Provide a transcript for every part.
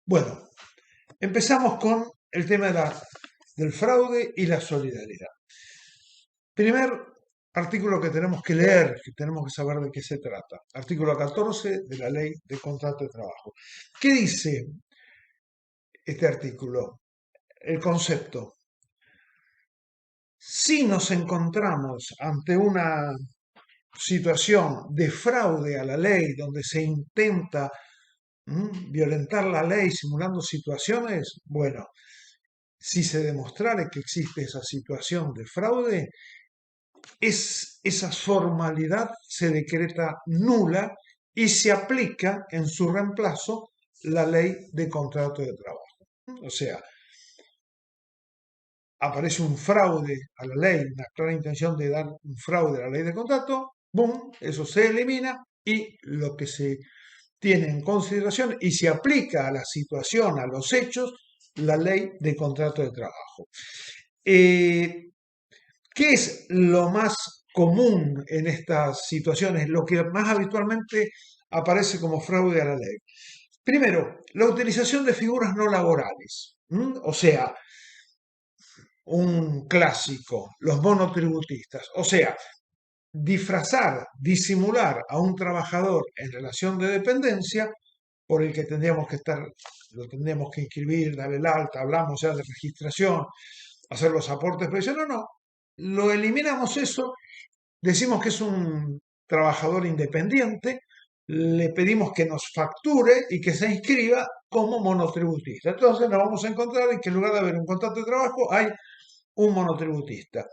Bueno, empezamos con el tema del fraude y la solidaridad. Primer artículo que tenemos que leer, que tenemos que saber de qué se trata. Artículo 14 de la Ley de Contrato de Trabajo. ¿Qué dice este artículo? El concepto. Si nos encontramos ante una situación de fraude a la ley, donde se intenta violentar la ley simulando situaciones, bueno, si se demostrare que existe esa situación de fraude, esa formalidad se decreta nula y se aplica en su reemplazo la ley de contrato de trabajo. O sea, aparece un fraude a la ley, una clara intención de dar un fraude a la ley de contrato, ¡boom!, eso se elimina y lo que se tiene en consideración y se aplica a la situación, a los hechos, la ley de contrato de trabajo. ¿Qué es lo más común en estas situaciones? Lo que más habitualmente aparece como fraude a la ley. Primero, la utilización de figuras no laborales. O sea, un clásico, los monotributistas. O sea, disfrazar, disimular a un trabajador en relación de dependencia por el que tendríamos que estar, lo tendríamos que inscribir, darle el alta, hablamos ya de registración, hacer los aportes, pero no, no, lo eliminamos eso, decimos que es un trabajador independiente, le pedimos que nos facture y que se inscriba como monotributista. Entonces nos vamos a encontrar en que en lugar de haber un contrato de trabajo hay un monotributista.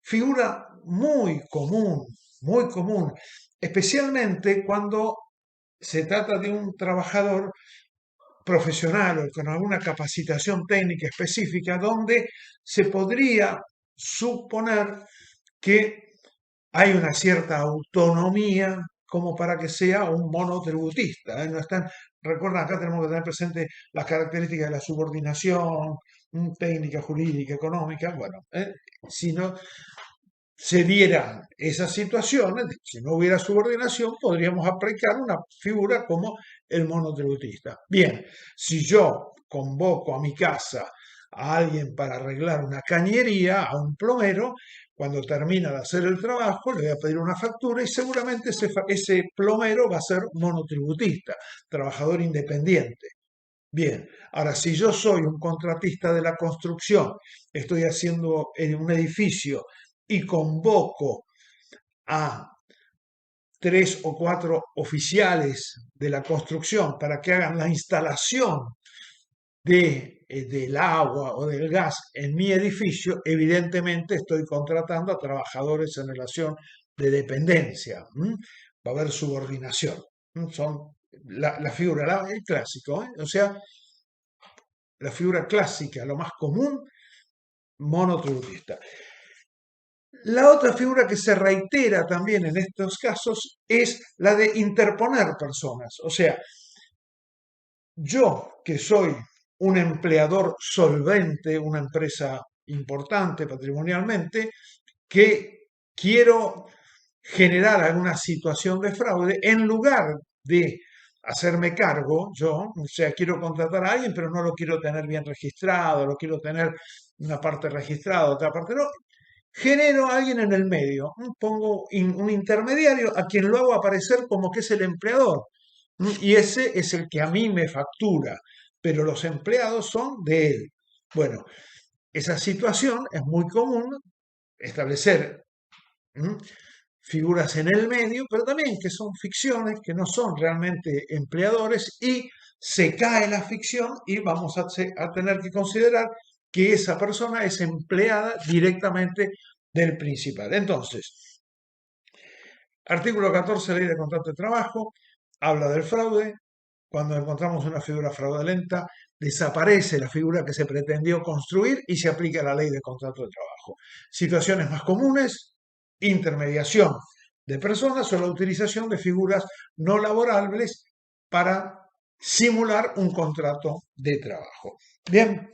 Figura muy común, especialmente cuando se trata de un trabajador profesional o con alguna capacitación técnica específica, donde se podría suponer que hay una cierta autonomía como para que sea un monotributista. No están, recuerda, acá tenemos que tener presente las características de la subordinación, técnica, jurídica, económica. Bueno, si no se dieran esas situaciones, si no hubiera subordinación, podríamos aplicar una figura como el monotributista. Bien, si yo convoco a mi casa a alguien para arreglar una cañería, a un plomero, cuando termina de hacer el trabajo, le voy a pedir una factura y seguramente ese plomero va a ser monotributista, trabajador independiente. Bien, ahora si yo soy un contratista de la construcción, estoy haciendo un edificio y convoco a 3 o 4 oficiales de la construcción para que hagan la instalación del agua o del gas en mi edificio, evidentemente estoy contratando a trabajadores en relación de dependencia. Va a haber subordinación. Son la figura, el clásico, o sea, la figura clásica, lo más común, monotributista. La otra figura que se reitera también en estos casos es la de interponer personas. O sea, yo que soy un empleador solvente, una empresa importante patrimonialmente, que quiero generar alguna situación de fraude, en lugar de hacerme cargo, yo, o sea, quiero contratar a alguien, pero no lo quiero tener bien registrado, lo quiero tener una parte registrada, otra parte no, genero a alguien en el medio, pongo un intermediario a quien lo hago aparecer como que es el empleador, y ese es el que a mí me factura, pero los empleados son de él. Bueno, esa situación es muy común, establecer figuras en el medio, pero también que son ficciones, que no son realmente empleadores y se cae la ficción y vamos a tener que considerar que esa persona es empleada directamente del principal. Entonces, artículo 14 de Ley de Contrato de Trabajo, habla del fraude. Cuando encontramos una figura fraudulenta, desaparece la figura que se pretendió construir y se aplica la Ley de Contrato de Trabajo. Situaciones más comunes: intermediación de personas o la utilización de figuras no laborables para simular un contrato de trabajo. Bien,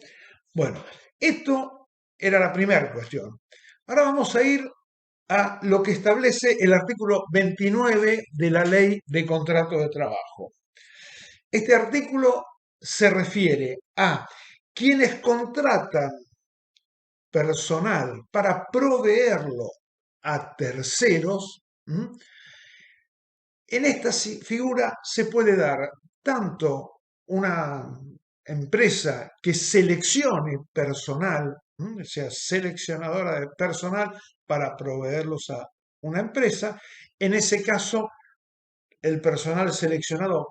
bueno, esto era la primera cuestión. Ahora vamos a ir a lo que establece el artículo 29 de la Ley de Contrato de Trabajo. Este artículo se refiere a quienes contratan personal para proveerlo a terceros. En esta figura se puede dar tanto una empresa que seleccione personal, o sea, seleccionadora de personal para proveerlos a una empresa. En ese caso, el personal seleccionado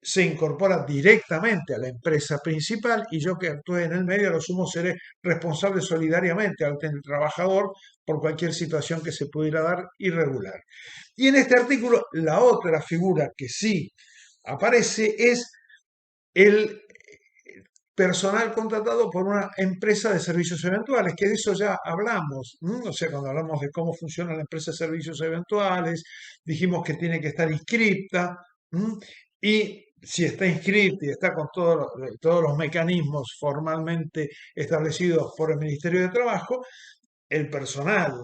se incorpora directamente a la empresa principal y yo que actúe en el medio, a lo sumo seré responsable solidariamente al trabajador por cualquier situación que se pudiera dar irregular. Y en este artículo, la otra figura que sí aparece es el personal contratado por una empresa de servicios eventuales, que de eso ya hablamos, o sea, cuando hablamos de cómo funciona la empresa de servicios eventuales, dijimos que tiene que estar inscripta, y si está inscripta y está con todos los mecanismos formalmente establecidos por el Ministerio de Trabajo, el personal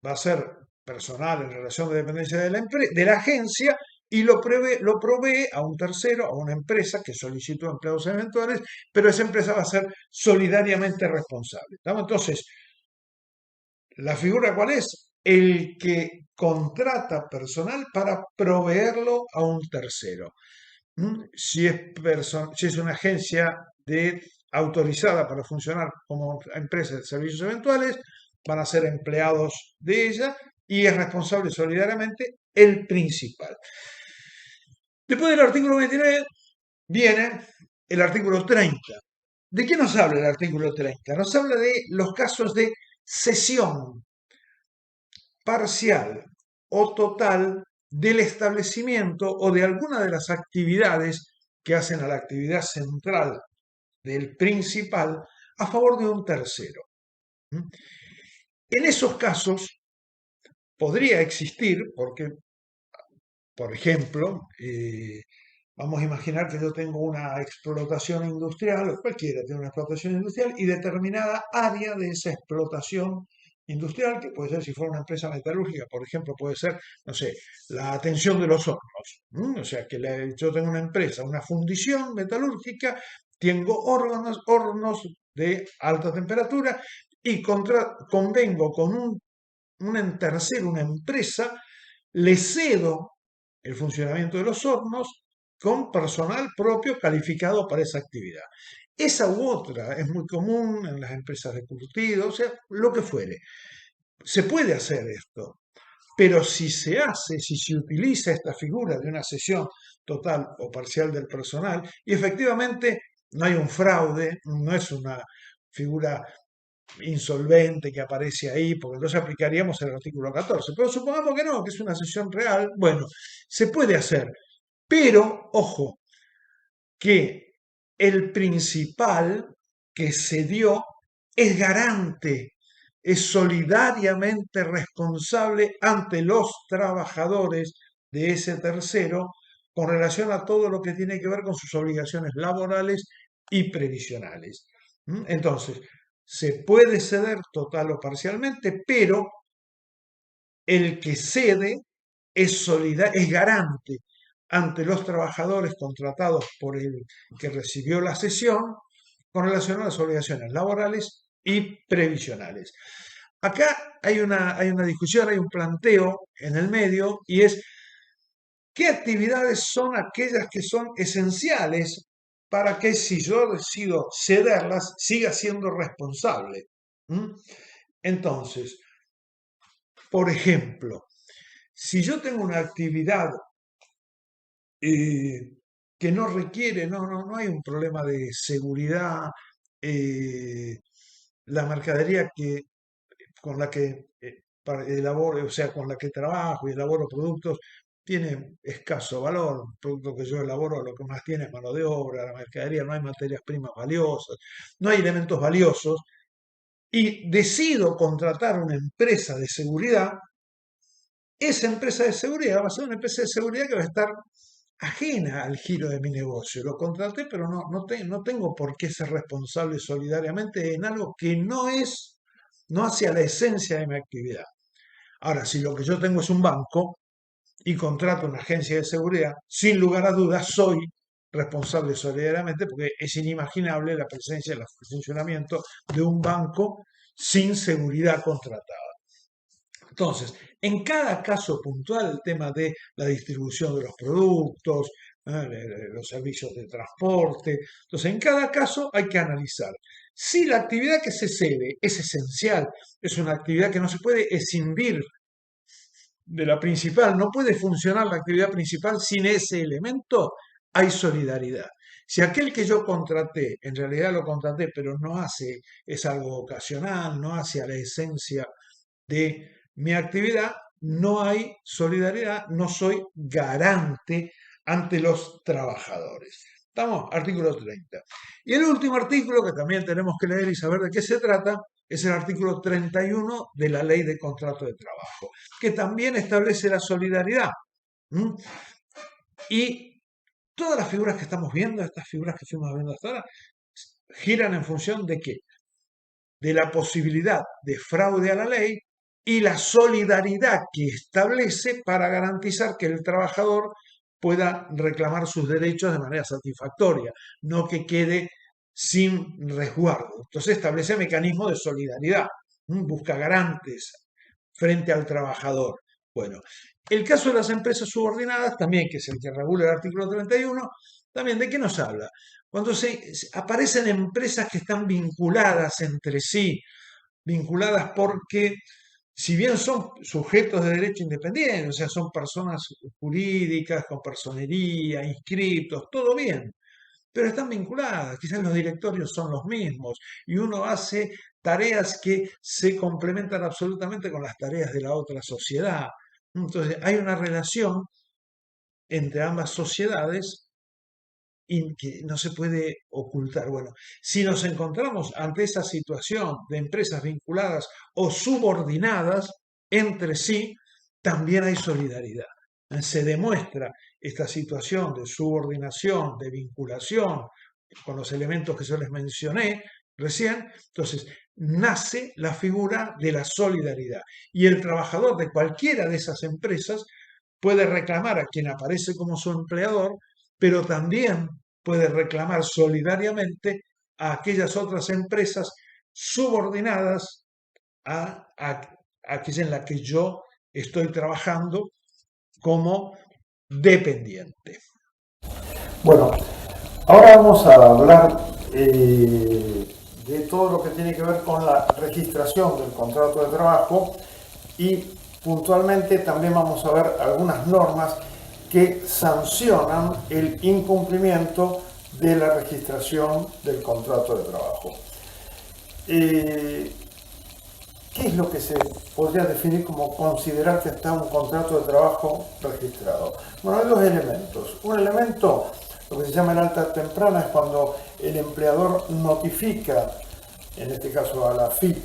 va a ser personal en relación de dependencia de la agencia y lo provee a un tercero, a una empresa que solicitó empleados eventuales, pero esa empresa va a ser solidariamente responsable. ¿Estamos? Entonces, ¿la figura cuál es? El que contrata personal para proveerlo a un tercero. Si es una agencia autorizada para funcionar como empresa de servicios eventuales, van a ser empleados de ella y es responsable solidariamente el principal. Después del artículo 29 viene el artículo 30. ¿De qué nos habla el artículo 30? Nos habla de los casos de cesión parcial o total del establecimiento o de alguna de las actividades que hacen a la actividad central del principal a favor de un tercero. En esos casos podría existir, porque, por ejemplo, vamos a imaginar que yo tengo una explotación industrial, o cualquiera tiene una explotación industrial, y determinada área de esa explotación industrial, que puede ser si fuera una empresa metalúrgica, por ejemplo, puede ser, no sé, la atención de los hornos. O sea, que yo tengo una empresa, una fundición metalúrgica, tengo hornos de alta temperatura y convengo con un tercero, una empresa, le cedo el funcionamiento de los hornos con personal propio calificado para esa actividad. Esa u otra es muy común en las empresas de curtido, o sea, lo que fuere. Se puede hacer esto, pero si se utiliza esta figura de una cesión total o parcial del personal, y efectivamente no hay un fraude, no es una figura insolvente que aparece ahí, porque entonces aplicaríamos el artículo 14. Pero supongamos que no, que es una cesión real, bueno, se puede hacer, pero ojo, que el principal que se dio es garante, es solidariamente responsable ante los trabajadores de ese tercero con relación a todo lo que tiene que ver con sus obligaciones laborales y previsionales. Entonces, se puede ceder total o parcialmente, pero el que cede es garante ante los trabajadores contratados por el que recibió la cesión con relación a las obligaciones laborales y previsionales. Acá hay una discusión, hay un planteo en el medio y es qué actividades son aquellas que son esenciales para que si yo decido cederlas siga siendo responsable. Entonces, por ejemplo, si yo tengo una actividad que no requiere, no hay un problema de seguridad, la mercadería con la que elaboro, o sea, con la que trabajo y elaboro productos, tiene escaso valor. Un producto que yo elaboro lo que más tiene es mano de obra, la mercadería, no hay materias primas valiosas, no hay elementos valiosos, y decido contratar una empresa de seguridad. Esa empresa de seguridad va a ser una empresa de seguridad que va a estar ajena al giro de mi negocio. Lo contraté, pero no tengo por qué ser responsable solidariamente en algo que no hace a la esencia de mi actividad. Ahora, si lo que yo tengo es un banco y contrato una agencia de seguridad, sin lugar a dudas soy responsable solidariamente, porque es inimaginable la presencia, el funcionamiento de un banco sin seguridad contratada. Entonces, en cada caso puntual, el tema de la distribución de los productos, los servicios de transporte, entonces en cada caso hay que analizar si la actividad que se cede es esencial, es una actividad que no se puede escindir de la principal, no puede funcionar la actividad principal sin ese elemento, hay solidaridad. Si aquel que yo contraté, en realidad lo contraté, pero no hace, es algo ocasional, no hace a la esencia de mi actividad, no hay solidaridad, no soy garante ante los trabajadores. ¿Estamos? Artículo 30. Y el último artículo que también tenemos que leer y saber de qué se trata es el artículo 31 de la Ley de Contrato de Trabajo, que también establece la solidaridad. ¿Mm? Y todas las figuras que estamos viendo, estas figuras que fuimos viendo hasta ahora, giran en función de qué? De la posibilidad de fraude a la ley y la solidaridad que establece para garantizar que el trabajador pueda reclamar sus derechos de manera satisfactoria, no que quede sin resguardo. Entonces establece mecanismos de solidaridad, busca garantes frente al trabajador. Bueno, el caso de las empresas subordinadas, también, que es el que regula el artículo 31, también de qué nos habla. Cuando aparecen empresas que están vinculadas entre sí, vinculadas porque, si bien son sujetos de derecho independiente, o sea, son personas jurídicas, con personería, inscritos, todo bien, pero están vinculadas, quizás los directorios son los mismos y uno hace tareas que se complementan absolutamente con las tareas de la otra sociedad. Entonces, hay una relación entre ambas sociedades y que no se puede ocultar. Bueno, si nos encontramos ante esa situación de empresas vinculadas o subordinadas entre sí, también hay solidaridad. Se demuestra esta situación de subordinación, de vinculación, con los elementos que yo les mencioné recién. Entonces, nace la figura de la solidaridad. Y el trabajador de cualquiera de esas empresas puede reclamar a quien aparece como su empleador, pero también puede reclamar solidariamente a aquellas otras empresas subordinadas a aquella en la que yo estoy trabajando como dependiente. Bueno, ahora vamos a hablar de todo lo que tiene que ver con la registración del contrato de trabajo y puntualmente también vamos a ver algunas normas que sancionan el incumplimiento de la registración del contrato de trabajo. ¿Qué es lo que se podría definir como considerar que está un contrato de trabajo registrado? Bueno, hay dos elementos. Un elemento, lo que se llama el alta temprana, es cuando el empleador notifica, en este caso a la AFIP,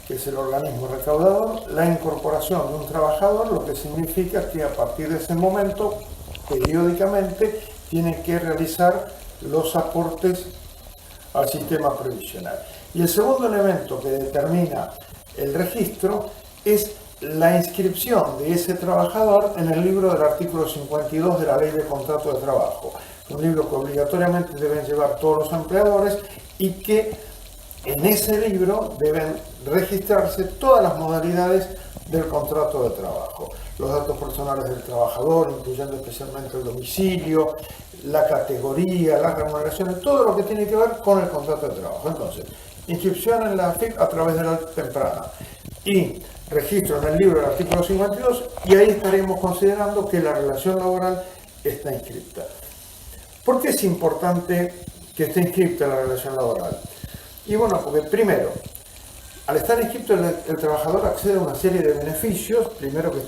que es el organismo recaudador, la incorporación de un trabajador, lo que significa que a partir de ese momento, periódicamente, tiene que realizar los aportes al sistema previsional. Y el segundo elemento que determina el registro es la inscripción de ese trabajador en el libro del artículo 52 de la Ley de Contrato de Trabajo, un libro que obligatoriamente deben llevar todos los empleadores y que en ese libro deben registrarse todas las modalidades del contrato de trabajo, los datos personales del trabajador, incluyendo especialmente el domicilio, la categoría, las remuneraciones, todo lo que tiene que ver con el contrato de trabajo. Entonces, inscripción en la AFIP a través de la temprana y registro en el libro del artículo 52, y ahí estaremos considerando que la relación laboral está inscripta. ¿Por qué es importante que esté inscripta la relación laboral? Y bueno, porque primero, al estar inscrito el trabajador accede a una serie de beneficios, primero que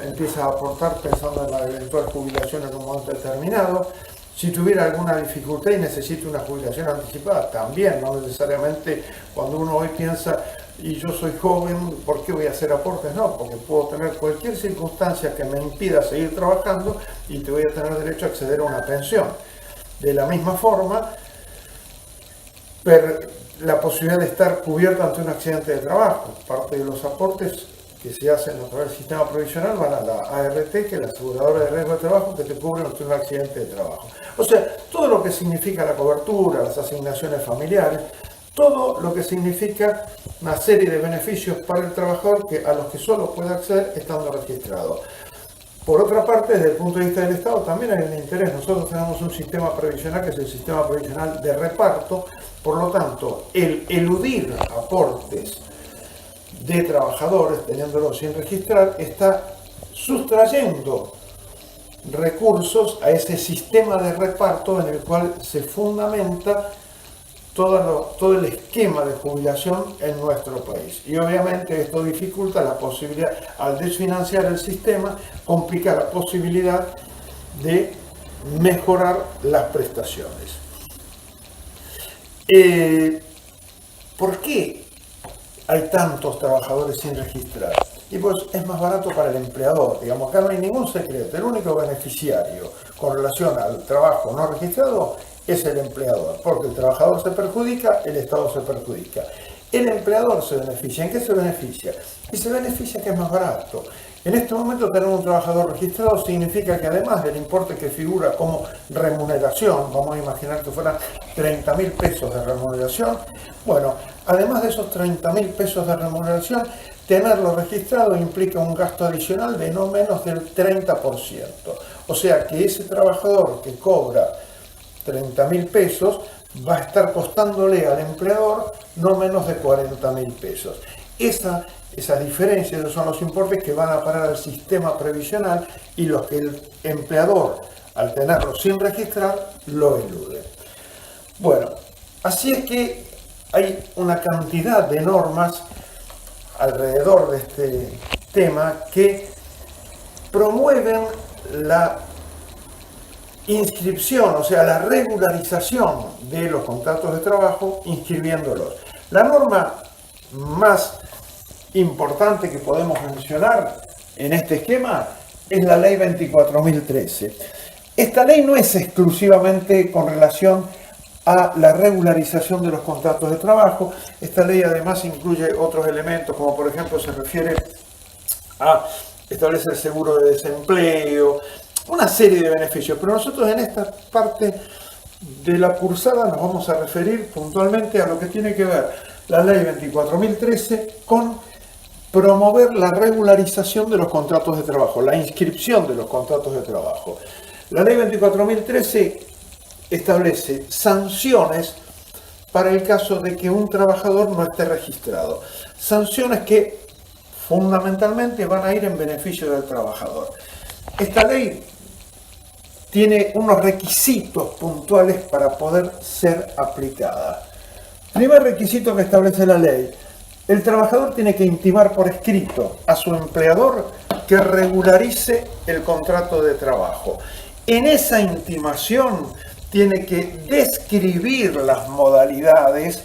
empieza a aportar pensando en la eventual jubilación en un momento determinado. Si tuviera alguna dificultad y necesita una jubilación anticipada, también, no necesariamente cuando uno hoy piensa, y yo soy joven, ¿por qué voy a hacer aportes? No, porque puedo tener cualquier circunstancia que me impida seguir trabajando y te voy a tener derecho a acceder a una pensión. De la misma forma, la posibilidad de estar cubierto ante un accidente de trabajo. Parte de los aportes que se hacen a través del sistema provisional van a la ART, que es la aseguradora de riesgo de trabajo, que te cubre un accidente de trabajo. O sea, todo lo que significa la cobertura, las asignaciones familiares, todo lo que significa una serie de beneficios para el trabajador a los que solo puede acceder estando registrado. Por otra parte, desde el punto de vista del Estado también hay un interés. Nosotros tenemos un sistema previsional que es el sistema previsional de reparto, por lo tanto, el eludir aportes de trabajadores, teniéndolos sin registrar, está sustrayendo recursos a ese sistema de reparto en el cual se fundamenta todo el esquema de jubilación en nuestro país. Y obviamente esto dificulta la posibilidad, al desfinanciar el sistema, complica la posibilidad de mejorar las prestaciones. ¿Por qué hay tantos trabajadores sin registrar? Y pues es más barato para el empleador. Digamos, acá no hay ningún secreto. El único beneficiario con relación al trabajo no registrado es el empleador, porque el trabajador se perjudica, el Estado se perjudica. El empleador se beneficia. ¿En qué se beneficia? Y se beneficia que es más barato. En este momento tener un trabajador registrado significa que además del importe que figura como remuneración, vamos a imaginar que fueran 30.000 pesos de remuneración, bueno, además de esos 30.000 pesos de remuneración, tenerlo registrado implica un gasto adicional de no menos del 30%. O sea que ese trabajador que cobra 30.000 pesos va a estar costándole al empleador no menos de 40.000 pesos. Esa diferencia, esos son los importes que van a parar al sistema previsional y los que el empleador, al tenerlo sin registrar, lo elude. Bueno, así es que hay una cantidad de normas alrededor de este tema que promueven la inscripción, o sea, la regularización de los contratos de trabajo inscribiéndolos. La norma más importante que podemos mencionar en este esquema es la ley 24.013. Esta ley no es exclusivamente con relación a la regularización de los contratos de trabajo. Esta ley además incluye otros elementos, como por ejemplo se refiere a establecer seguro de desempleo, una serie de beneficios, pero nosotros en esta parte de la cursada nos vamos a referir puntualmente a lo que tiene que ver la ley 24.013 con promover la regularización de los contratos de trabajo, la inscripción de los contratos de trabajo. La ley 24.013 establece sanciones para el caso de que un trabajador no esté registrado. Sanciones que fundamentalmente van a ir en beneficio del trabajador. Esta ley tiene unos requisitos puntuales para poder ser aplicada. Primer requisito que establece la ley: el trabajador tiene que intimar por escrito a su empleador que regularice el contrato de trabajo. En esa intimación tiene que describir las modalidades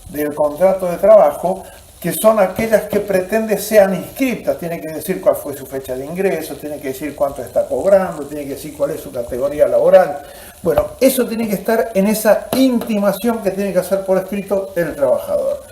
del contrato de trabajo, que son aquellas que pretende sean inscritas. Tiene que decir cuál fue su fecha de ingreso, tiene que decir cuánto está cobrando, tiene que decir cuál es su categoría laboral. Bueno, eso tiene que estar en esa intimación que tiene que hacer por escrito el trabajador.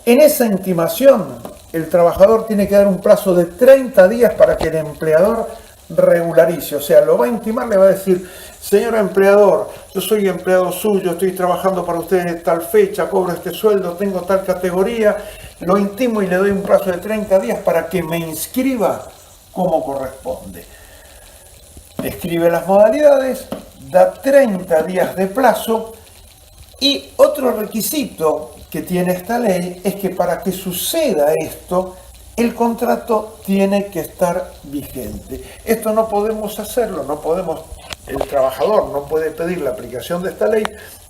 En esa intimación, el trabajador tiene que dar un plazo de 30 días para que el empleador regularice. O sea, lo va a intimar, le va a decir: señor empleador, yo soy empleado suyo, estoy trabajando para usted en tal fecha, cobro este sueldo, tengo tal categoría, lo intimo y le doy un plazo de 30 días para que me inscriba como corresponde. Describe las modalidades, da 30 días de plazo, y otro requisito que tiene esta ley es que para que suceda esto, el contrato tiene que estar vigente. Esto no podemos hacerlo, el trabajador no puede pedir la aplicación de esta ley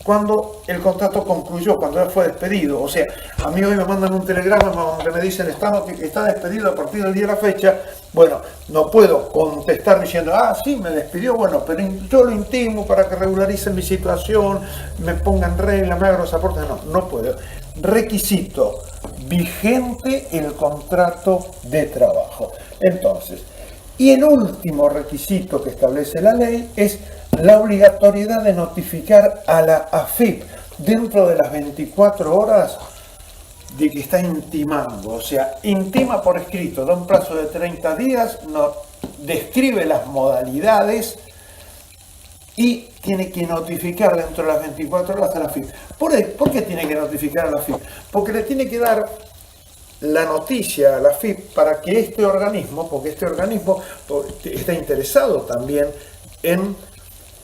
cuando el contrato concluyó, cuando él fue despedido. O sea, a mí hoy me mandan un telegrama donde me dicen está despedido a partir del día de la fecha. Bueno, no puedo contestar diciendo: sí, me despidió, bueno, pero yo lo intimo para que regularicen mi situación, me pongan regla, me hagan los aportes. No puedo. Requisito: vigente el contrato de trabajo. Entonces, y el último requisito que establece la ley es la obligatoriedad de notificar a la AFIP dentro de las 24 horas de que está intimando, o sea, intima por escrito, da un plazo de 30 días, no, describe las modalidades y tiene que notificar dentro de las 24 horas a la FIP. ¿Por qué tiene que notificar a la FIP? Porque le tiene que dar la noticia a la FIP para que este organismo, porque este organismo está interesado también en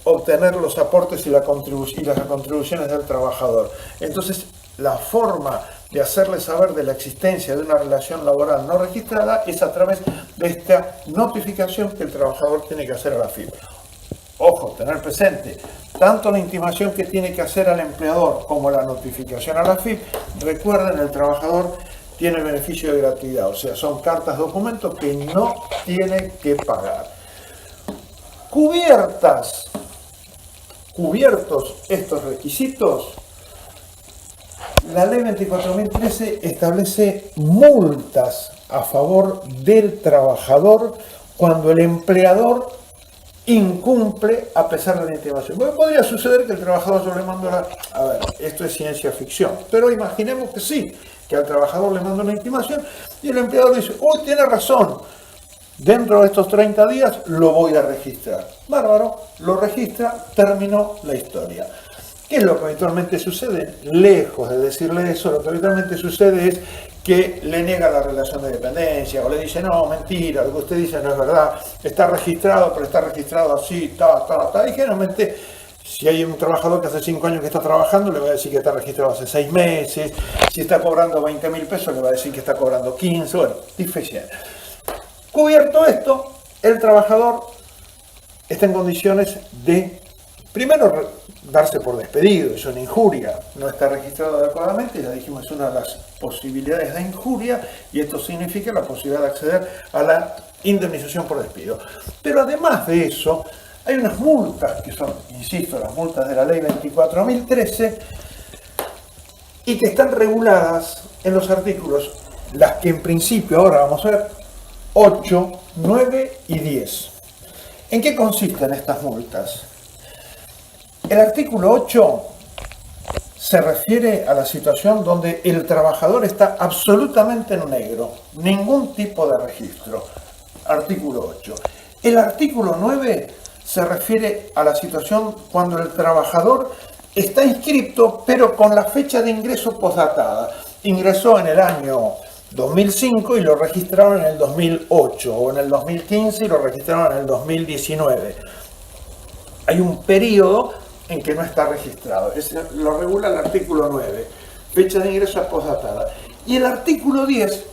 obtener los aportes y las contribuciones del trabajador. Entonces, la forma de hacerle saber de la existencia de una relación laboral no registrada es a través de esta notificación que el trabajador tiene que hacer a la FIP. Ojo, tener presente, tanto la intimación que tiene que hacer al empleador como la notificación a la FIP, recuerden, el trabajador tiene beneficio de gratuidad, o sea, son cartas documentos que no tiene que pagar. Cubiertos estos requisitos, la ley 24.013 establece multas a favor del trabajador cuando el empleador incumple a pesar de la intimación. Bueno, podría suceder que el trabajador yo le mando A ver, esto es ciencia ficción, pero imaginemos que sí, que al trabajador le manda una intimación y el empleador dice, oh, tiene razón, dentro de estos 30 días lo voy a registrar. Bárbaro, lo registra, terminó la historia. ¿Qué es lo que habitualmente sucede? Lejos de decirle eso, lo que habitualmente sucede es que le niega la relación de dependencia o le dice, no, mentira, lo que usted dice no es verdad, está registrado, pero está registrado así, y generalmente, si hay un trabajador que hace 5 años que está trabajando, le va a decir que está registrado hace 6 meses, si está cobrando 20.000 pesos, le va a decir que está cobrando 15, bueno, difícil. Cubierto esto, el trabajador está en condiciones de, primero, darse por despedido, es una injuria, no está registrado adecuadamente, ya dijimos, es una de las posibilidades de injuria y esto significa la posibilidad de acceder a la indemnización por despido. Pero además de eso, hay unas multas que son, insisto, las multas de la ley 24.013 y que están reguladas en los artículos, las que en principio ahora vamos a ver, 8, 9 y 10. ¿En qué consisten estas multas? El artículo 8 se refiere a la situación donde el trabajador está absolutamente en negro, ningún tipo de registro. Artículo 8. El artículo 9 se refiere a la situación cuando el trabajador está inscrito, pero con la fecha de ingreso postdatada. Ingresó en el año 2005 y lo registraron en el 2008, o en el 2015 y lo registraron en el 2019. Hay un periodo en que no está registrado. Lo regula el artículo 9, fecha de ingreso postdatada. Y el artículo 10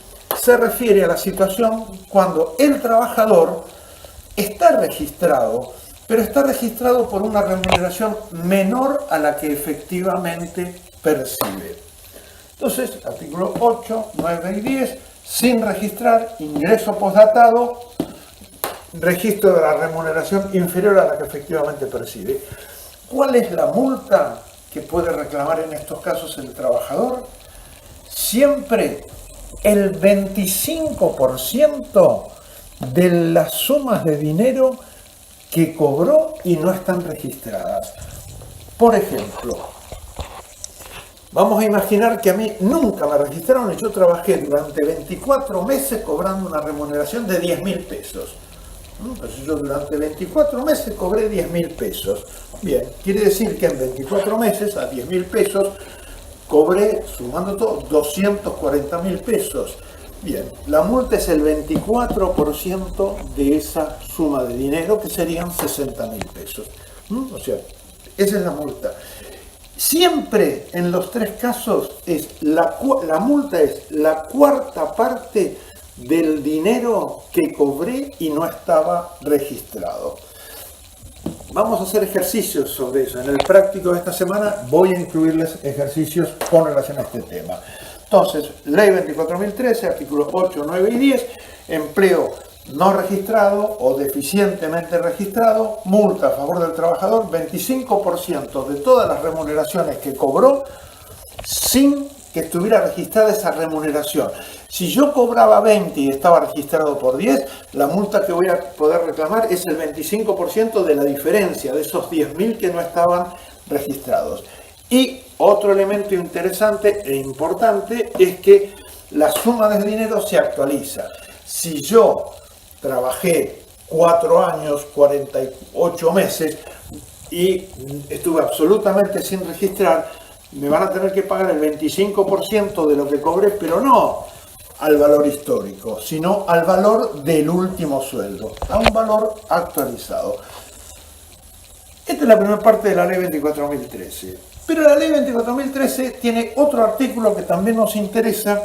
se refiere a la situación cuando el trabajador está registrado, pero está registrado por una remuneración menor a la que efectivamente percibe. Entonces, artículo 8, 9 y 10, sin registrar, ingreso postdatado, registro de la remuneración inferior a la que efectivamente percibe. ¿Cuál es la multa que puede reclamar en estos casos el trabajador? Siempre el 25% de las sumas de dinero que cobró y no están registradas. Por ejemplo, vamos a imaginar que a mí nunca me registraron y yo trabajé durante 24 meses cobrando una remuneración de 10.000 pesos. Entonces yo durante 24 meses cobré 10.000 pesos. Bien, quiere decir que en 24 meses a 10.000 pesos cobré, sumando todo, 240.000 pesos. Bien, la multa es el 24% de esa suma de dinero, que serían 60.000 pesos. O sea, esa es la multa. Siempre en los tres casos la multa es la cuarta parte del dinero que cobré y no estaba registrado. Vamos a hacer ejercicios sobre eso. En el práctico de esta semana voy a incluirles ejercicios con relación a este tema. Entonces, ley 24.013, artículos 8, 9 y 10, empleo no registrado o deficientemente registrado, multa a favor del trabajador, 25% de todas las remuneraciones que cobró sin que estuviera registrada esa remuneración. Si yo cobraba 20 y estaba registrado por 10, la multa que voy a poder reclamar es el 25% de la diferencia, de esos 10.000 que no estaban registrados. Y otro elemento interesante e importante es que la suma de dinero se actualiza. Si yo trabajé 4 años, 48 meses y estuve absolutamente sin registrar, me van a tener que pagar el 25% de lo que cobré, pero no al valor histórico, sino al valor del último sueldo, a un valor actualizado. Esta es la primera parte de la ley 24.013. Pero la ley 24.013 tiene otro artículo que también nos interesa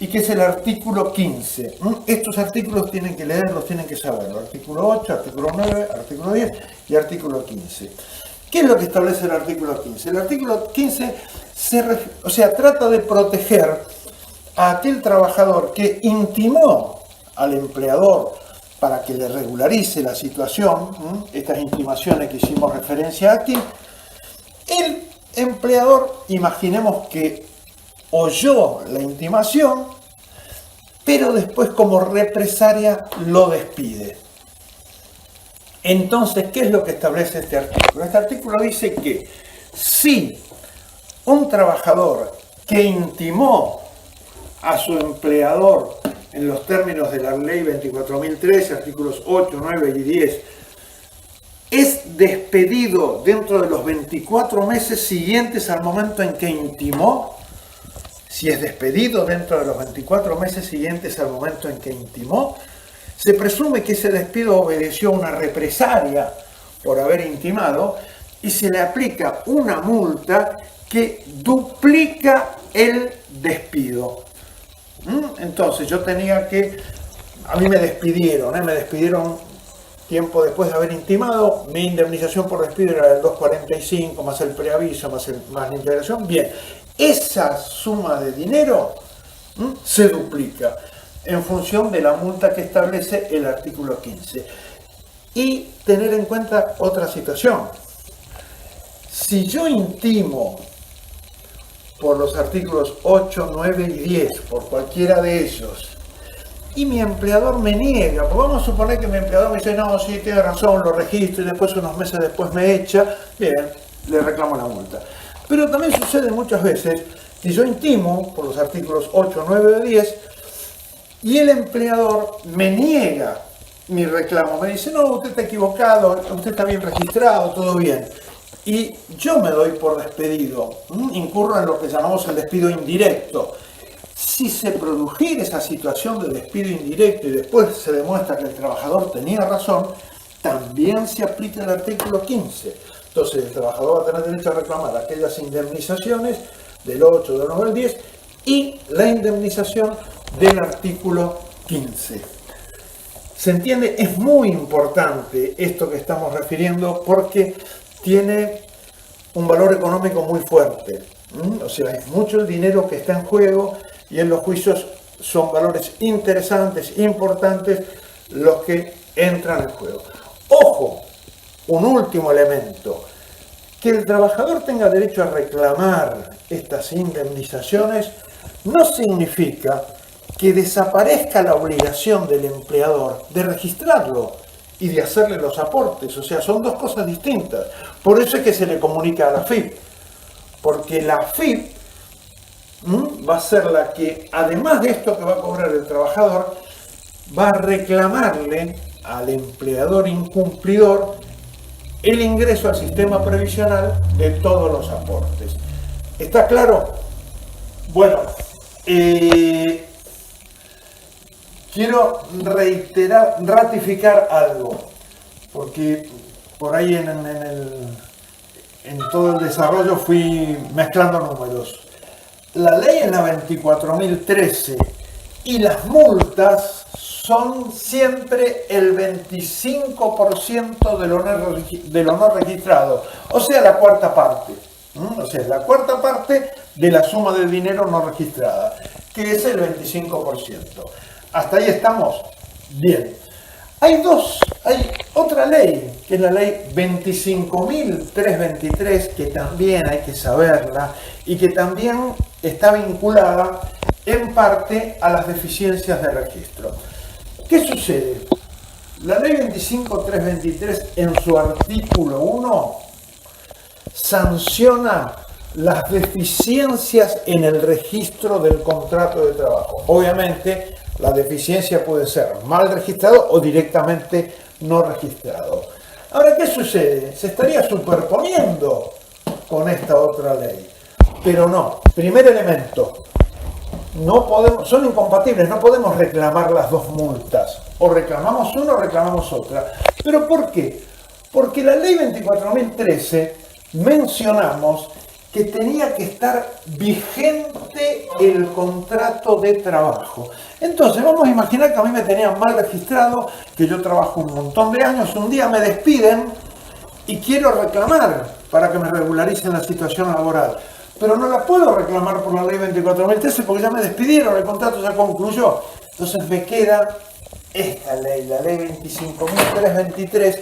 y que es el artículo 15. Estos artículos tienen que leerlos, tienen que saberlo. Artículo 8, artículo 9, artículo 10 y artículo 15. ¿Qué es lo que establece el artículo 15? El artículo 15 trata de proteger a aquel trabajador que intimó al empleador para que le regularice la situación, estas intimaciones que hicimos referencia aquí. El empleador, imaginemos que oyó la intimación, pero después como represalia lo despide. Entonces, ¿qué es lo que establece este artículo? Este artículo dice que si un trabajador que intimó a su empleador en los términos de la ley 24.013, artículos 8, 9 y 10, es despedido dentro de los 24 meses siguientes al momento en que intimó, si es despedido dentro de los 24 meses siguientes al momento en que intimó, se presume que ese despido obedeció a una represalia por haber intimado y se le aplica una multa que duplica el despido. Entonces yo tenía que, a mí me despidieron tiempo después de haber intimado, mi indemnización por despido era del 2.45 más el preaviso más la integración. Bien, esa suma de dinero se duplica en función de la multa que establece el artículo 15. Y tener en cuenta otra situación. Si yo intimo por los artículos 8, 9 y 10, por cualquiera de ellos, y mi empleador me niega, pues vamos a suponer que mi empleador me dice, no, sí, tiene razón, lo registro, y después unos meses después me echa, bien, le reclamo la multa. Pero también sucede muchas veces que yo intimo por los artículos 8, 9 o 10, y el empleador me niega mi reclamo, me dice, no, usted está equivocado, usted está bien registrado, todo bien. Y yo me doy por despedido, incurro en lo que llamamos el despido indirecto. Si se produjera esa situación de despido indirecto y después se demuestra que el trabajador tenía razón, también se aplica el artículo 15. Entonces el trabajador va a tener derecho a reclamar aquellas indemnizaciones del 8, del 9, del 10 y la indemnización del artículo 15. ¿Se entiende? Es muy importante esto que estamos refiriendo porque tiene un valor económico muy fuerte. O sea, es mucho el dinero que está en juego y en los juicios son valores interesantes, importantes, los que entran en juego. Ojo, un último elemento, que el trabajador tenga derecho a reclamar estas indemnizaciones no significa que desaparezca la obligación del empleador de registrarlo y de hacerle los aportes. O sea, son dos cosas distintas. Por eso es que se le comunica a la AFIP, porque la AFIP va a ser la que, además de esto que va a cobrar el trabajador, va a reclamarle al empleador incumplidor el ingreso al sistema previsional de todos los aportes. ¿Está claro? Bueno, quiero ratificar algo, porque por ahí en todo el desarrollo fui mezclando números. La ley es la 24.013 y las multas son siempre el 25% de lo no registrado, o sea, la cuarta parte. O sea, la cuarta parte de la suma de dinero no registrada, que es el 25%. ¿Hasta ahí estamos? Bien. Hay otra ley, que es la ley 25.323, que también hay que saberla y que también está vinculada en parte a las deficiencias de registro. ¿Qué sucede? La ley 25.323 en su artículo 1 sanciona las deficiencias en el registro del contrato de trabajo. Obviamente, la deficiencia puede ser mal registrado o directamente no registrado. Ahora, ¿qué sucede? Se estaría superponiendo con esta otra ley, pero no. Primer elemento, no podemos, son incompatibles, no podemos reclamar las dos multas. O reclamamos una o reclamamos otra. ¿Pero por qué? Porque la ley 24.013 mencionamos que tenía que estar vigente el contrato de trabajo. Entonces, vamos a imaginar que a mí me tenían mal registrado, que yo trabajo un montón de años, un día me despiden y quiero reclamar para que me regularicen la situación laboral. Pero no la puedo reclamar por la ley 24.013 porque ya me despidieron, el contrato ya concluyó. Entonces me queda esta ley, la ley 25.323,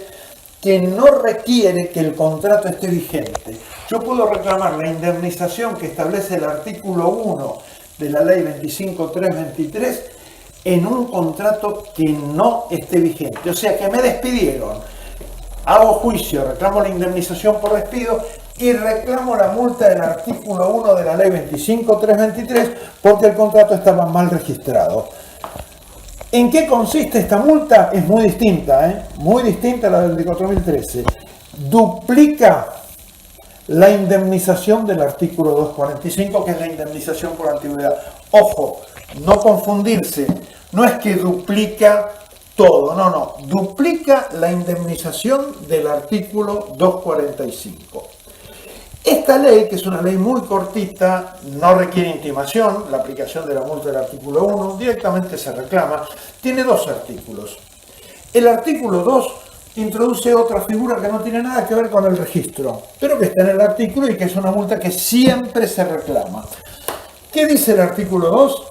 que no requiere que el contrato esté vigente. Yo puedo reclamar la indemnización que establece el artículo 1 de la ley 25.323 en un contrato que no esté vigente. O sea, que me despidieron, hago juicio, reclamo la indemnización por despido y reclamo la multa del artículo 1 de la ley 25.323 porque el contrato estaba mal registrado. ¿En qué consiste esta multa? Es muy distinta, muy distinta a la del 24.013. Duplica la indemnización del artículo 245, que es la indemnización por antigüedad. Ojo, no confundirse, no es que duplica todo, no, duplica la indemnización del artículo 245. Esta ley, que es una ley muy cortita, no requiere intimación, la aplicación de la multa del artículo 1 directamente se reclama, tiene dos artículos. El artículo 2 introduce otra figura que no tiene nada que ver con el registro, pero que está en el artículo y que es una multa que siempre se reclama. ¿Qué dice el artículo 2?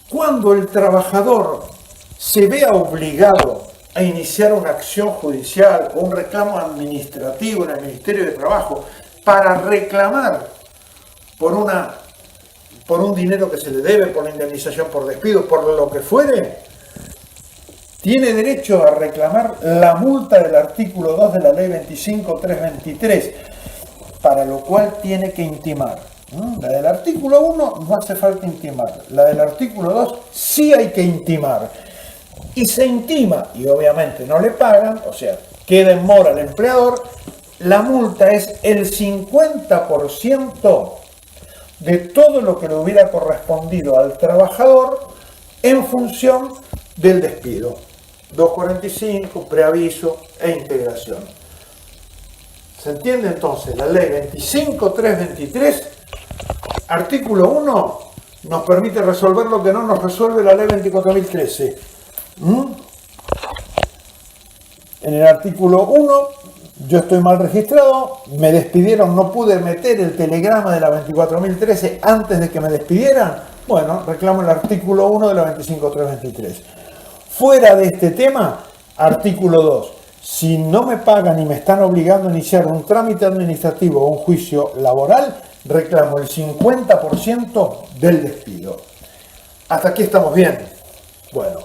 Cuando el trabajador se vea obligado a iniciar una acción judicial o un reclamo administrativo en el Ministerio de Trabajo para reclamar por un dinero que se le debe, por la indemnización por despido, por lo que fuere, tiene derecho a reclamar la multa del artículo 2 de la ley 25.323, para lo cual tiene que intimar. La del artículo 1 no hace falta intimar, la del artículo 2 sí hay que intimar. Y se intima, y obviamente no le pagan, o sea, queda en mora el empleador. La multa es el 50% de todo lo que le hubiera correspondido al trabajador en función del despido. 245, preaviso e integración. ¿Se entiende entonces? La ley 25.323, artículo 1, nos permite resolver lo que no nos resuelve la ley 24.013. En el artículo 1, yo estoy mal registrado, me despidieron, no pude meter el telegrama de la 24.013 antes de que me despidieran. Bueno, reclamo el artículo 1 de la 25.323. Fuera de este tema, artículo 2. Si no me pagan y me están obligando a iniciar un trámite administrativo o un juicio laboral, reclamo el 50% del despido. Hasta aquí estamos bien. Bueno,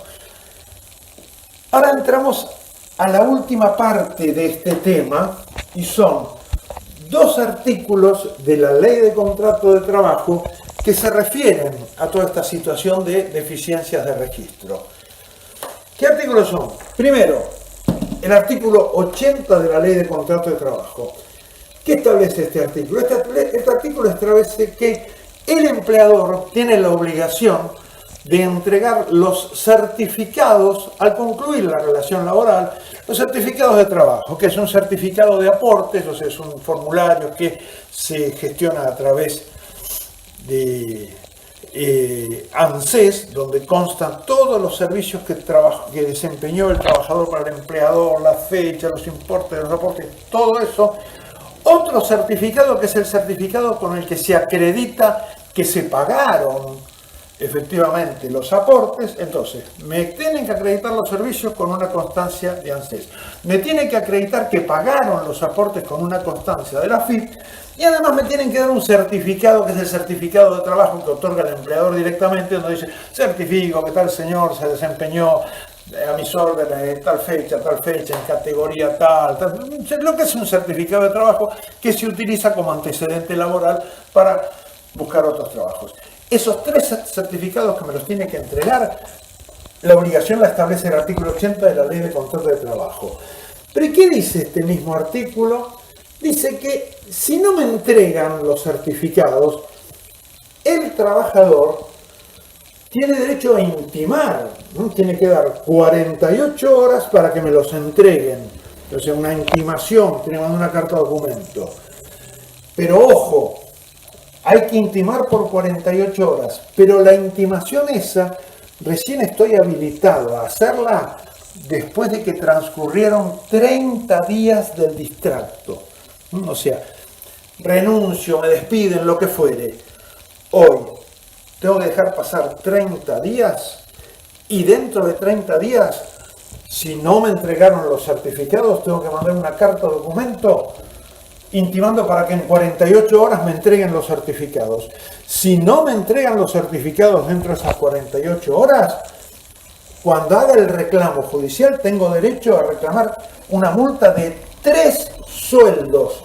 ahora entramos a la última parte de este tema y son dos artículos de la Ley de Contrato de Trabajo que se refieren a toda esta situación de deficiencias de registro. ¿Qué artículos son? Primero, el artículo 80 de la Ley de Contrato de Trabajo. ¿Qué establece este artículo? Este artículo establece que el empleador tiene la obligación de entregar los certificados al concluir la relación laboral, los certificados de trabajo, que es un certificado de aportes, o sea, es un formulario que se gestiona a través de ANSES, donde constan todos los servicios que desempeñó el trabajador para el empleador, la fecha, los importes, los aportes, todo eso. Otro certificado que es el certificado con el que se acredita que se pagaron efectivamente los aportes. Entonces, me tienen que acreditar los servicios con una constancia de ANSES. Me tienen que acreditar que pagaron los aportes con una constancia de la AFIP. Y además me tienen que dar un certificado, que es el certificado de trabajo que otorga el empleador directamente, donde dice, certifico que tal señor se desempeñó a mis órdenes de tal fecha, en categoría tal, lo que es un certificado de trabajo que se utiliza como antecedente laboral para buscar otros trabajos. Esos 3 certificados que me los tiene que entregar, la obligación la establece el artículo 80 de la Ley de Contrato de Trabajo. Pero ¿y qué dice este mismo artículo? Dice que si no me entregan los certificados, el trabajador tiene derecho a intimar, ¿no? Tiene que dar 48 horas para que me los entreguen. O sea, una intimación, tiene que mandar una carta de documento. Pero ojo, hay que intimar por 48 horas, pero la intimación esa recién estoy habilitado a hacerla después de que transcurrieron 30 días del distracto. O sea, renuncio, me despiden, lo que fuere. Hoy tengo que dejar pasar 30 días y dentro de 30 días, si no me entregaron los certificados, tengo que mandar una carta o documento intimando para que en 48 horas me entreguen los certificados. Si no me entregan los certificados dentro de esas 48 horas, cuando haga el reclamo judicial tengo derecho a reclamar una multa de 3 sueldos.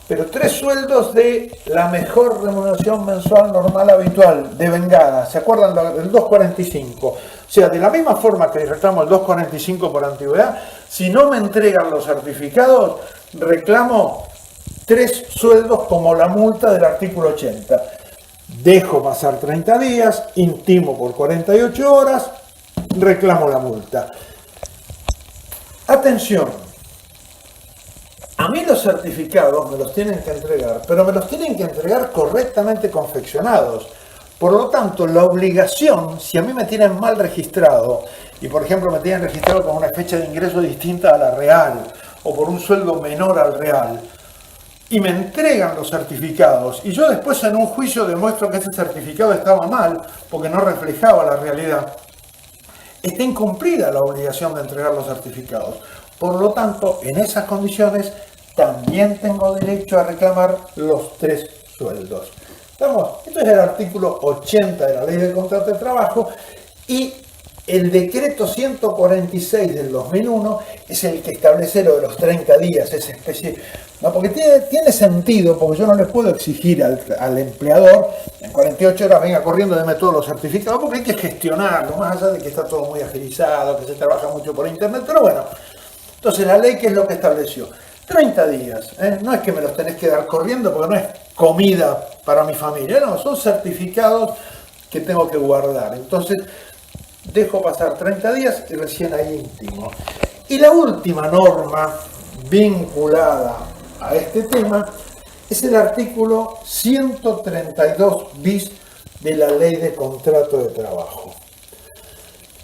Pero 3 sueldos de la mejor remuneración mensual normal habitual, de vengada. ¿Se acuerdan del 245? O sea, de la misma forma que reclamo el 245 por antigüedad, si no me entregan los certificados, reclamo 3 sueldos como la multa del artículo 80. Dejo pasar 30 días, intimo por 48 horas, reclamo la multa. Atención. A mí los certificados me los tienen que entregar, pero me los tienen que entregar correctamente confeccionados. Por lo tanto, la obligación, si a mí me tienen mal registrado, y por ejemplo me tienen registrado con una fecha de ingreso distinta a la real, o por un sueldo menor al real, y me entregan los certificados, y yo después en un juicio demuestro que ese certificado estaba mal, porque no reflejaba la realidad, está incumplida la obligación de entregar los certificados. Por lo tanto, en esas condiciones también tengo derecho a reclamar los 3 sueldos. ¿Estamos? Esto es el artículo 80 de la Ley del Contrato de Trabajo y el decreto 146 del 2001 es el que establece lo de los 30 días, esa especie. No, porque tiene sentido, porque yo no le puedo exigir al empleador en 48 horas venga corriendo, deme todos los certificados, porque hay que gestionarlo, más allá de que está todo muy agilizado, que se trabaja mucho por internet, pero bueno. Entonces la ley, ¿qué es lo que estableció? 30 días, no es que me los tenés que dar corriendo porque no es comida para mi familia, no, son certificados que tengo que guardar. Entonces dejo pasar 30 días y recién ahí intimo. Y la última norma vinculada a este tema es el artículo 132 bis de la Ley de Contrato de Trabajo.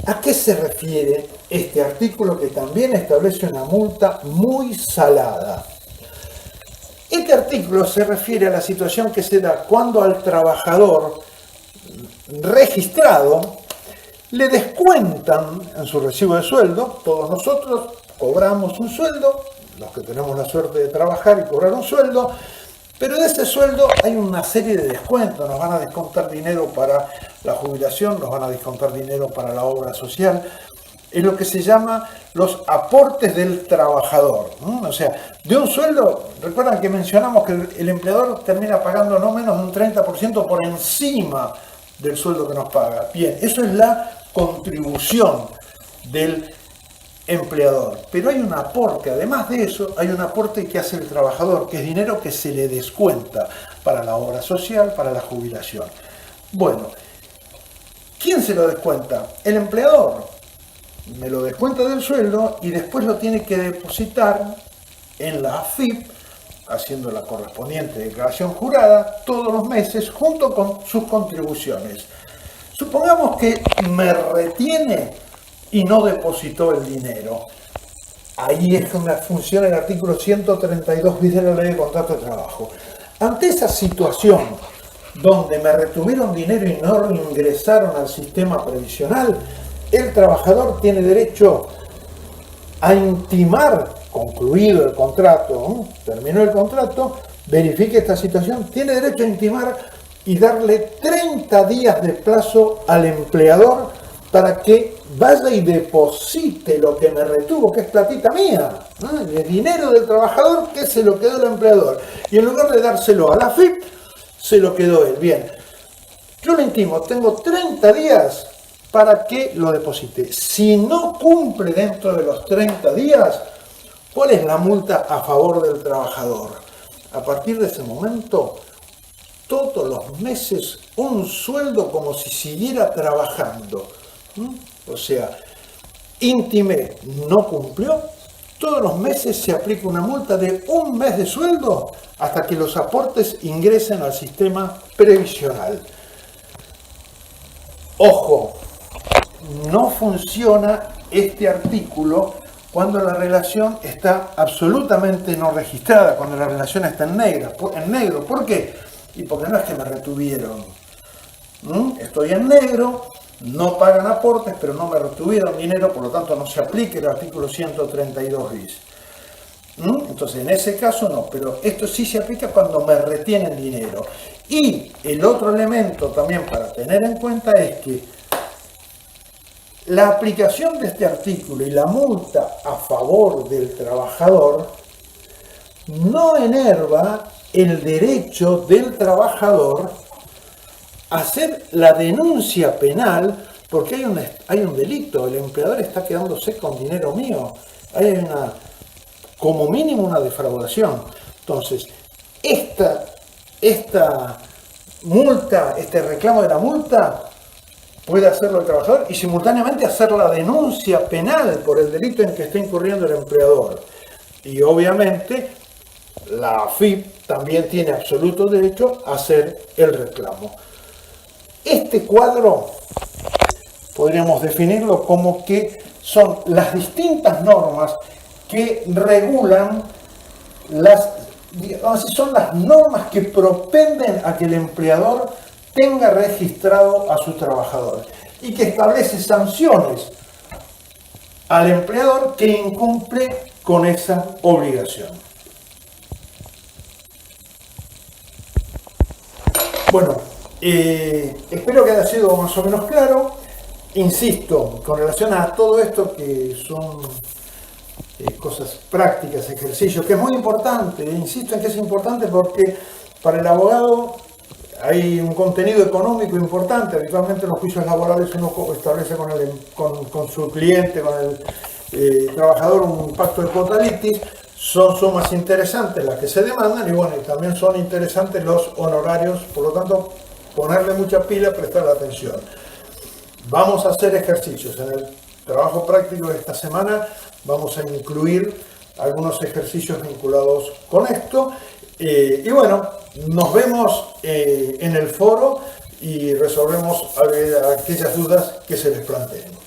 ¿A qué se refiere este artículo que también establece una multa muy salada? Este artículo se refiere a la situación que se da cuando al trabajador registrado le descuentan en su recibo de sueldo. Todos nosotros cobramos un sueldo, los que tenemos la suerte de trabajar y cobrar un sueldo, pero de ese sueldo hay una serie de descuentos. Nos van a descontar dinero para la jubilación, nos van a descontar dinero para la obra social. Es lo que se llama los aportes del trabajador. O sea, de un sueldo, recuerdan que mencionamos que el empleador termina pagando no menos de un 30% por encima del sueldo que nos paga. Bien, eso es la contribución del empleador. Pero hay un aporte, además de eso, hay un aporte que hace el trabajador, que es dinero que se le descuenta para la obra social, para la jubilación. Bueno, ¿quién se lo descuenta? El empleador. Me lo descuenta del sueldo y después lo tiene que depositar en la AFIP, haciendo la correspondiente declaración jurada, todos los meses, junto con sus contribuciones. Supongamos que me retiene y no depositó el dinero. Ahí es donde funciona el artículo 132 bis de la Ley de Contrato de Trabajo. Ante esa situación donde me retuvieron dinero y no lo ingresaron al sistema previsional, el trabajador tiene derecho a intimar, concluido el contrato, terminó el contrato, verifique esta situación, tiene derecho a intimar y darle 30 días de plazo al empleador para que vaya y deposite lo que me retuvo, que es platita mía, ¿no? El dinero del trabajador que se lo quedó el empleador. Y en lugar de dárselo a la AFIP, se lo quedó él. Bien, yo le intimo, tengo 30 días para que lo deposite. Si no cumple dentro de los 30 días, ¿cuál es la multa a favor del trabajador? A partir de ese momento, todos los meses un sueldo como si siguiera trabajando. O sea, intimé, no cumplió, todos los meses se aplica una multa de un mes de sueldo hasta que los aportes ingresen al sistema previsional. Ojo, no funciona este artículo cuando la relación está absolutamente no registrada, cuando la relación está en negro. ¿Por qué? Y porque no es que me retuvieron. Estoy en negro, no pagan aportes, pero no me retuvieron dinero, por lo tanto no se aplica el artículo 132 bis. Entonces en ese caso no, pero esto sí se aplica cuando me retienen dinero. Y el otro elemento también para tener en cuenta es que la aplicación de este artículo y la multa a favor del trabajador no enerva el derecho del trabajador a hacer la denuncia penal porque hay un delito, el empleador está quedándose con dinero mío, hay como mínimo una defraudación. Entonces, esta multa, este reclamo de la multa, puede hacerlo el trabajador y simultáneamente hacer la denuncia penal por el delito en que está incurriendo el empleador. Y obviamente la AFIP también tiene absoluto derecho a hacer el reclamo. Este cuadro podríamos definirlo como que son las distintas normas que regulan son las normas que propenden a que el empleador tenga registrado a su trabajador y que establece sanciones al empleador que incumple con esa obligación. Bueno, espero que haya sido más o menos claro. Insisto, con relación a todo esto que son cosas prácticas, ejercicios, que es muy importante, insisto en que es importante porque para el abogado hay un contenido económico importante. Habitualmente en los juicios laborales uno establece con su cliente, con el trabajador, un pacto de cuota litis. Son sumas interesantes las que se demandan y bueno, y también son interesantes los honorarios, por lo tanto, ponerle mucha pila, prestarle atención. Vamos a hacer ejercicios. En el trabajo práctico de esta semana vamos a incluir algunos ejercicios vinculados con esto. Y bueno, nos vemos en el foro y resolvemos aquellas dudas que se les planteen.